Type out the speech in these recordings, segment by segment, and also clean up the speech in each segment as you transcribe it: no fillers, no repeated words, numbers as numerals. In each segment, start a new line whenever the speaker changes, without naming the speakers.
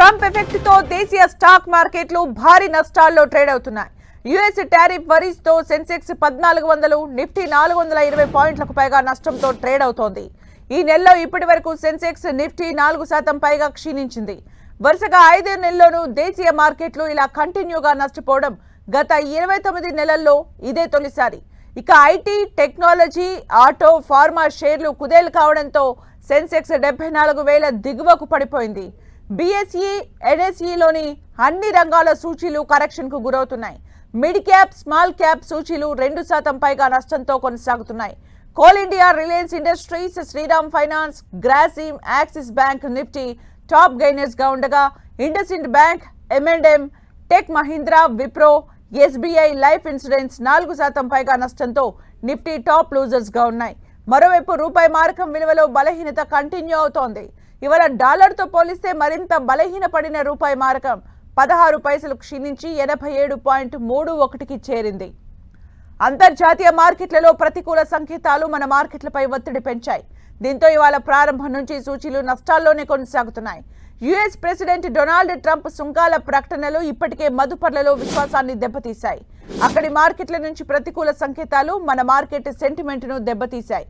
Trump effect తో దేశీయ stock మార్కెట్లు భారీ నష్టాల్లో ట్రేడ్ అవుతున్నాయి. యుఎస్ టారిఫ్ వరీస్ తో సెన్సెక్స్ 1400, నిఫ్టీ 420 పాయింట్లకు పైగా నష్టంతో ట్రేడ్ అవుతోంది. ఈ నెలలో ఇప్పటి వరకు సెన్సెక్స్, నిఫ్టీ 4% పైగా క్షీణించింది. వరుసగా 5 నెలల్లోనూ దేశీయ మార్కెట్లు ఇలా కంటిన్యూగా నష్టపోవడం గత 29 నెలల్లో ఇదే తొలిసారి. ఇక ఐటీ, టెక్నాలజీ, ఆటో, ఫార్మా షేర్లు కుదేలు కావడంతో సెన్సెక్స్ 74,000 దిగువకు పడిపోయింది. బీఎస్ఈ, ఎన్ఎస్ఈలోని అన్ని రంగాల సూచీలు కరెక్షన్ కు గురవుతున్నాయి. మిడ్ క్యాప్, స్మాల్ క్యాప్ సూచీలు 2% పైగా నష్టంతో కొనసాగుతున్నాయి. Coal India, Reliance Industries, Shriram Finance, Grasim, Axis Bank, Nifty top gainers గా ఉండగా IndusInd Bank, M&M, Tech Mahindra, Wipro, SBI Life Insurance 4% పైగా నష్టంతో నిఫ్టీ టాప్ లూజర్స్ గా ఉన్నాయి. మరోవైపు రూపాయి మారకం విలువలో బలహీనత కంటిన్యూ అవుతోంది. ఇవాళ డాలర్తో పోలిస్తే మరింత బలహీనపడిన రూపాయి మారకం 16 పైసలు క్షీణించి 87.31కి చేరింది. అంతర్జాతీయ మార్కెట్లలో ప్రతికూల సంకేతాలు మన మార్కెట్లపై ఒత్తిడి పెంచాయి. దీంతో ఇవాళ ప్రారంభం నుంచి సూచీలు నష్టాల్లోనే కొనసాగుతున్నాయి. యుఎస్ ప్రెసిడెంట్ డొనాల్డ్ ట్రంప్ సుంకాల ప్రకటనలు ఇప్పటికే మదుపర్లలో విశ్వాసాన్ని దెబ్బతీశాయి. అక్కడి మార్కెట్ల నుంచి ప్రతికూల సంకేతాలు మన మార్కెట్ సెంటిమెంట్ను దెబ్బతీశాయి.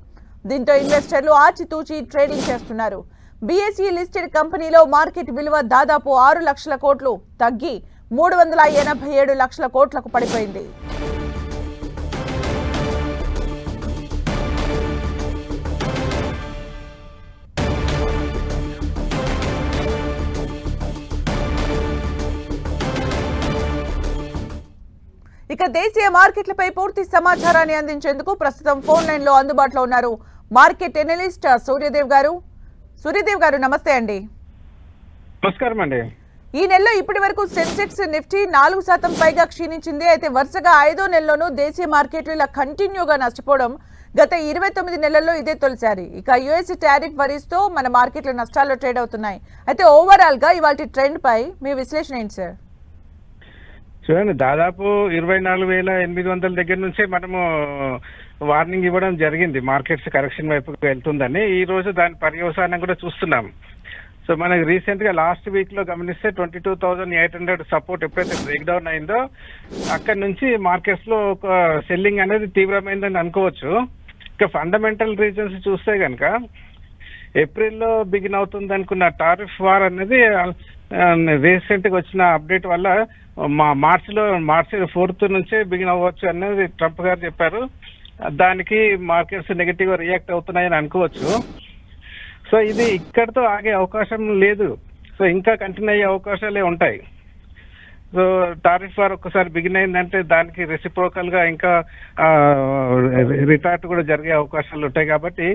దీంతో ఇన్వెస్టర్లు ఆచితూచి ట్రేడింగ్ చేస్తున్నారు. బీఎస్ఈ లిస్టెడ్ కంపెనీలో మార్కెట్ విలువ దాదాపు 6 లక్షల కోట్లు తగ్గి 387 లక్షల కోట్లకు పడిపోయింది. ఇక దేశీయ మార్కెట్లపై పూర్తి సమాచారాన్ని అందించేందుకు ప్రస్తుతం ఫోన్ లైన్ లో అందుబాటులో ఉన్నారు మార్కెట్ ఎనలిస్ట్ సూర్యదేవ్ గారు. సూర్యదేవ్ గారు, నమస్తే అండి.
నమస్కారం అండి.
ఈ నెలలో ఇప్పటి వరకు సెన్సెక్స్, నిఫ్టీ 4% పైగా క్షీణించింది. అయితే వరుసగా 5వ నెలలోనూ దేశీయ మార్కెట్లు ఇలా కంటిన్యూగా నష్టపోవడం గత 29 నెలల్లో ఇదే తొలిసారి. ఇక యుఎస్ టారిఫ్ వరీస్ తో మన మార్కెట్లు నష్టాల్లో ట్రేడ్ అవుతున్నాయి. అయితే ఓవరాల్ గా ఇవాళ ట్రెండ్ పై మీ విశ్లేషణ ఏంటి సార్?
చూడండి, దాదాపు 24,800 దగ్గర నుంచే మనము వార్నింగ్ ఇవ్వడం జరిగింది మార్కెట్స్ కరెక్షన్ వైపుకి వెళ్తుందని. ఈ రోజు దాని పర్యవసానం కూడా చూస్తున్నాం. సో మనకి రీసెంట్ గా లాస్ట్ వీక్ లో గమనిస్తే 22,800 సపోర్ట్ ఎప్పుడైతే బ్రేక్ డౌన్ అయిందో అక్కడి నుంచి మార్కెట్స్ లో ఒక సెల్లింగ్ అనేది తీవ్రమైందని అనుకోవచ్చు. ఇక ఫండమెంటల్ రీజన్స్ చూస్తే కనుక ఏప్రిల్లో బిగిన్ అవుతుంది అనుకున్న టారిఫ్ వార్ అనేది రీసెంట్ గా వచ్చిన అప్డేట్ వల్ల మార్చి 4th నుంచే బిగిన్ అవ్వచ్చు అనేది ట్రంప్ గారు చెప్పారు. దానికి మార్కెట్స్ నెగటివ్ గా రియాక్ట్ అవుతున్నాయని అనుకోవచ్చు. సో ఇది ఇక్కడతో ఆగే అవకాశం లేదు. సో ఇంకా కంటిన్యూ అయ్యే అవకాశాలే ఉంటాయి. సో టారిఫ్ వార్ ఒక్కసారి బిగిన్ అయిందంటే దానికి రెసిప్రోకల్ గా ఇంకా రిటార్ట్ కూడా జరిగే అవకాశాలు ఉంటాయి. కాబట్టి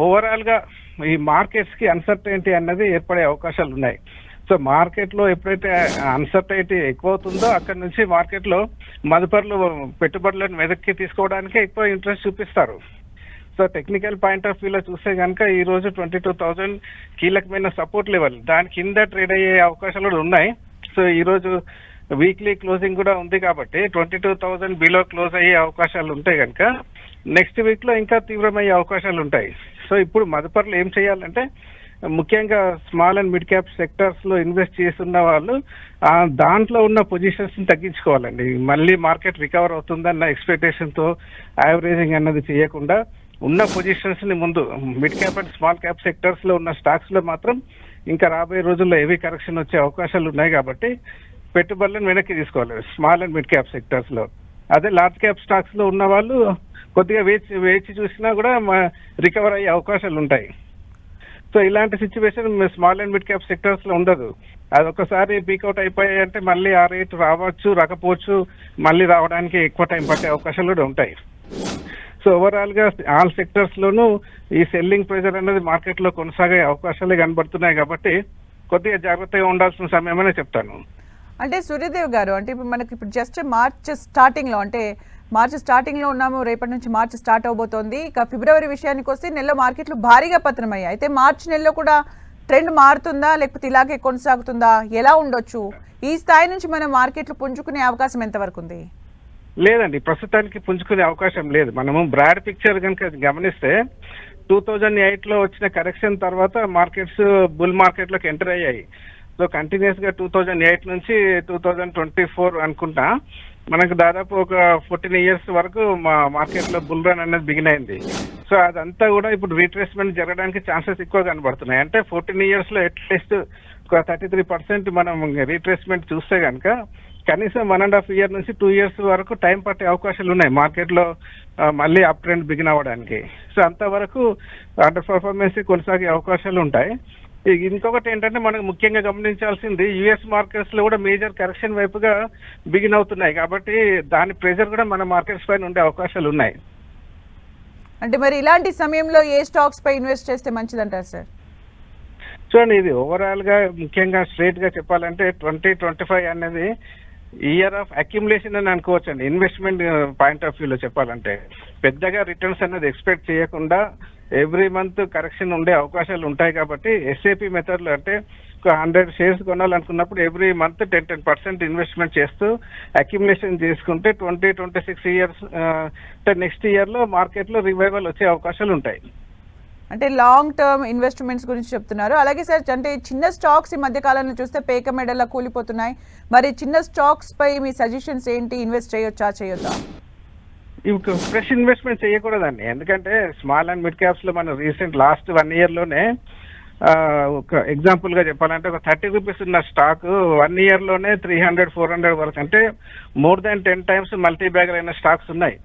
ఓవరాల్ గా ఈ మార్కెట్స్ కి అన్సర్టైనిటీ అన్నది ఏర్పడే అవకాశాలు ఉన్నాయి. సో మార్కెట్ లో ఎప్పుడైతే అన్సర్టైనిటీ ఎక్కువ అవుతుందో అక్కడ నుంచి మార్కెట్ లో మదుపర్లు పెట్టుబడులను వెనక్కి తీసుకోవడానికి ఎక్కువ ఇంట్రెస్ట్ చూపిస్తారు. సో టెక్నికల్ పాయింట్ ఆఫ్ వ్యూలో చూస్తే కనుక ఈ రోజు 22,000 కీలకమైన సపోర్ట్ లెవెల్, దాని కింద ట్రేడ్ అయ్యే అవకాశాలు కూడా ఉన్నాయి. సో ఈ రోజు వీక్లీ క్లోజింగ్ కూడా ఉంది కాబట్టి 22,000 బిలో క్లోజ్ అయ్యే అవకాశాలు ఉంటాయి కనుక నెక్స్ట్ వీక్ లో ఇంకా తీవ్రమయ్యే అవకాశాలు ఉంటాయి. సో ఇప్పుడు మదుపర్లు ఏం చేయాలంటే ముఖ్యంగా small and mid cap sectors లో ఇన్వెస్ట్ చేస్తున్న వాళ్ళు దాంట్లో ఉన్న పొజిషన్స్ ని తగ్గించుకోవాలండి. మళ్ళీ మార్కెట్ రికవర్ అవుతుందన్న ఎక్స్పెక్టేషన్ తో యావరేజింగ్ అన్నది చేయకుండా ఉన్న పొజిషన్స్ ని ముందు mid cap and small cap sectors లో ఉన్న స్టాక్స్ లో మాత్రం ఇంకా రాబోయే రోజుల్లో హెవీ కరెక్షన్ వచ్చే అవకాశాలు ఉన్నాయి కాబట్టి పెట్టుబడులను వెనక్కి తీసుకోవాలి small and mid cap sectors లో. అదే లార్జ్ క్యాప్ స్టాక్స్ లో ఉన్న వాళ్ళు కొద్దిగా వేచి చూసినా కూడా రికవర్ అయ్యే అవకాశాలు ఉంటాయి. సో ఇలాంటి situation small and mid cap sectors లో ఉండదు. అది ఒకసారి పీకౌట్ అయిపోయాయి అంటే మళ్ళీ ఆ రేట్ రావచ్చు, రాకపోవచ్చు, మళ్ళీ రావడానికి ఎక్కువ టైం పట్టే అవకాశాలు కూడా ఉంటాయి. సో ఓవరాల్ గా ఆల్ సెక్టర్స్ లోనూ ఈ సెల్లింగ్ ప్రెజర్ అనేది మార్కెట్ లో కొనసాగే అవకాశాలే కనబడుతున్నాయి కాబట్టి కొద్దిగా జాగ్రత్తగా ఉండాల్సిన సమయమనే చెప్తాను.
అంటే సూర్యదేవ్ గారు, అంటే ఇప్పుడు మనకి జస్ట్ మార్చ్ స్టార్టింగ్ లో ఉన్నాము. రేపటి నుంచి మార్చి స్టార్ట్ అవబోతోంది. ఇక ఫిబ్రవరి విషయానికి వస్తే నెలలో మార్కెట్లు భారీగా పతనమయ్యాయి. అయితే మార్చి నెలలో కూడా ట్రెండ్ మారుతుందా, లేకపోతే ఇలాగే కొనసాగుతుందా, ఎలా ఉండొచ్చు? ఈ స్థాయి నుంచి మనం మార్కెట్లు పుంజుకునే అవకాశం ఎంతవరకు ఉంది?
లేదండి, ప్రస్తుతానికి పుంజుకునే అవకాశం లేదు. మనము బ్రాడ్ పిక్చర్ కనుక గమనిస్తే 2008 లో వచ్చిన కరెక్షన్ తర్వాత మార్కెట్స్ బుల్ మార్కెట్ లోకి ఎంటర్ అయ్యాయి. సో సో కంటిన్యూస్ గా 2008 నుంచి 2024 అనుకుంటా మనకు దాదాపు ఒక 14 ఇయర్స్ వరకు మా మార్కెట్ లో బుల్ రన్ అనేది బిగిన్ అయింది. సో అదంతా కూడా ఇప్పుడు రీట్రేస్మెంట్ జరగడానికి ఛాన్సెస్ ఎక్కువ కనబడుతున్నాయి. అంటే 14 ఇయర్స్ లో అట్లీస్ట్ ఒక 33% మనం రీట్రేస్మెంట్ చూస్తే కనుక కనీసం 1.5 ఇయర్ నుంచి 2 ఇయర్స్ వరకు టైం పట్టే అవకాశాలు ఉన్నాయి మార్కెట్ లో మళ్ళీ అప్ ట్రెండ్ బిగిన్ అవ్వడానికి. సో అంతవరకు అండర్ పర్ఫార్మెన్స్ కొనసాగే అవకాశాలు ఉంటాయి. ఇంకొకటి ఏంటంటే మనకు ముఖ్యంగా గమనించాల్సింది యుఎస్ మార్కెట్స్ లో కూడా మేజర్ కరెక్షన్ వైపుగా బిగిన్ అవుతున్నాయి కాబట్టి దాని ప్రెషర్ కూడా మన మార్కెట్స్ పైన ఉండే అవకాశాలు ఉన్నాయి.
అంటే మరి ఇలాంటి సమయంలో ఏ స్టాక్స్ పై ఇన్వెస్ట్ చేస్తే మంచిదంటారు సార్?
చూడండి, ఇది ఓవరాల్ గా ముఖ్యంగా స్ట్రైట్ గా చెప్పాలంటే 2025 అనేది ఇయర్ ఆఫ్ అక్యుములేషన్ అని అనుకోవచ్చండి. ఇన్వెస్ట్మెంట్ పాయింట్ ఆఫ్ వ్యూలో చెప్పాలంటే పెద్దగా రిటర్న్స్ అనేది ఎక్స్పెక్ట్ చేయకుండా ఎవ్రీ మంత్ కరెక్షన్ ఉండే అవకాశాలు ఉంటాయి కాబట్టి ఎస్ఏపి మెథడ్ లో అంటే 100 షేర్స్ కొనాలనుకున్నప్పుడు ఎవ్రీ మంత్ 10% ఇన్వెస్ట్మెంట్ చేస్తూ అక్యుములేషన్ చేసుకుంటే 2026 ఇయర్స్ అంటే నెక్స్ట్ ఇయర్ లో మార్కెట్ లో రివైవల్ వచ్చే అవకాశాలు ఉంటాయి.
అంటే లాంగ్ టర్మ్ ఇన్వెస్ట్మెంట్స్ గురించి చెప్తున్నారు. అలాగే సార్, అంటే చిన్న స్టాక్స్ ఈ మధ్య కాలంలో చూస్తే పేక మెడల్లా కూలిపోతున్నాయి. మరి చిన్న స్టాక్స్ పై మీ సజెషన్స్ ఏంటి? ఇన్వెస్ట్ చేయొచ్చా చేయొద్దా?
ఇవి ఫ్రెష్ ఇన్వెస్ట్మెంట్ చేయకూడదండి. ఎందుకంటే స్మాల్ అండ్ మిడ్ క్యాప్స్ లో మనం రీసెంట్ లాస్ట్ 1 ఇయర్ లోనే ఒక ఎగ్జాంపుల్ గా చెప్పాలంటే ఒక 30 రూపీస్ ఉన్న స్టాక్ 1 ఇయర్ లోనే 300-400 వరకు అంటే more than 10 times multi bagger అయిన స్టాక్స్ ఉన్నాయి.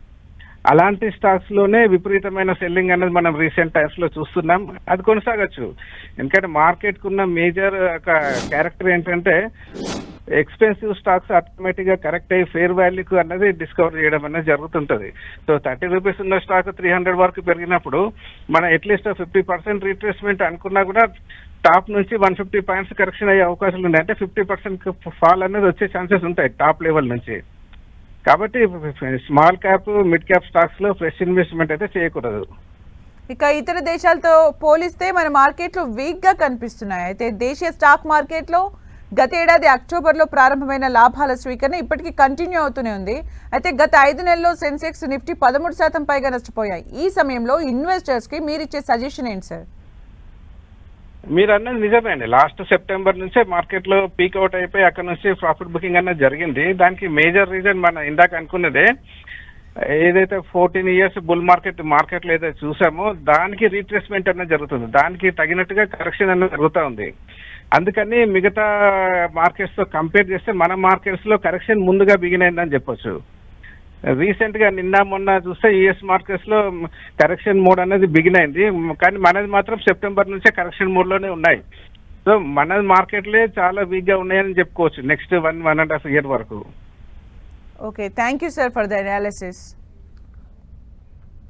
అలాంటి స్టాక్స్ లోనే విపరీతమైన సెల్లింగ్ అనేది మనం రీసెంట్ టైమ్స్ లో చూస్తున్నాం. అది కొనసాగచ్చు. ఎందుకంటే మార్కెట్ కున్న మేజర్ క్యారెక్టర్ ఏంటంటే ఎక్స్పెన్సివ్ స్టాక్స్ ఆటోమేటిక్ గా కరెక్ట్ అయ్యి ఫెయిర్ వాల్యూకు అన్నది డిస్కవర్ చేయడం అనేది జరుగుతుంటది. సో 30 రూపీస్ ఉన్న స్టాక్ 300 వరకు పెరిగినప్పుడు మనం అట్లీస్ట్ 50% రీట్రేస్మెంట్ అనుకున్నా కూడా టాప్ నుంచి 150 పాయింట్స్ కరెక్షన్ అయ్యే అవకాశాలు ఉన్నాయి. అంటే 50% ఫాల్ అనేది వచ్చే ఛాన్సెస్ ఉంటాయి టాప్ లెవెల్ నుంచి. కాబట్టి small cap mid cap stocks లో ఫ్రెష్ ఇన్వెస్ట్మెంట్ అయితే చేయకూడదు.
ఇక ఇతర దేశాలతో పోలిస్తే మన మార్కెట్లు వీక్ గా కనిపిస్తున్నాయి. అయితే దేశీయ స్టాక్ మార్కెట్లో గత ఏడాది అక్టోబర్లో ప్రారంభమైన లాభాల స్వీకరణ ఇప్పటికీ కంటిన్యూ అవుతూనే ఉంది. అయితే గత 5 నెలల్లో సెన్సెక్స్ నిఫ్టీ 13% పైగా నష్టపోయాయి. ఈ సమయంలో ఇన్వెస్టర్స్ కి మీరిచ్చే సజెషన్ ఏంటి సార్?
మీరు అన్నది నిజమే అండి. లాస్ట్ సెప్టెంబర్ నుంచే మార్కెట్ లో పీక్ అవుట్ అయిపోయి అక్కడ నుంచి ప్రాఫిట్ బుకింగ్ అనేది జరిగింది. దానికి మేజర్ రీజన్ మన ఇందాక అనుకున్నదే ఏదైతే 14 ఇయర్స్ బుల్ మార్కెట్ లో ఏదైతే చూసామో దానికి రీట్రేస్మెంట్ అనేది జరుగుతుంది. దానికి తగినట్టుగా కరెక్షన్ అనేది జరుగుతూ ఉంది. అందుకని మిగతా మార్కెట్స్ తో కంపేర్ చేస్తే మన మార్కెట్స్ లో కరెక్షన్ ముందుగా బిగిన్ అయిందని చెప్పొచ్చు. రీసెంట్ గా నిన్న మొన్న చూస్తే యుఎస్ మార్కెట్స్ లో కరెక్షన్ మోడ్ అనేది బిగిన్ అయింది. కానీ మనది మాత్రం సెప్టెంబర్ నుంచే కరెక్షన్ మోడ్ లోనే ఉన్నాయి. సో మన మార్కెట్లే చాలా వీక్ గా ఉన్నాయని చెప్పుకోవచ్చు నెక్స్ట్ 1.5 ఇయర్ వరకు.
Okay, thank you sir for the analysis.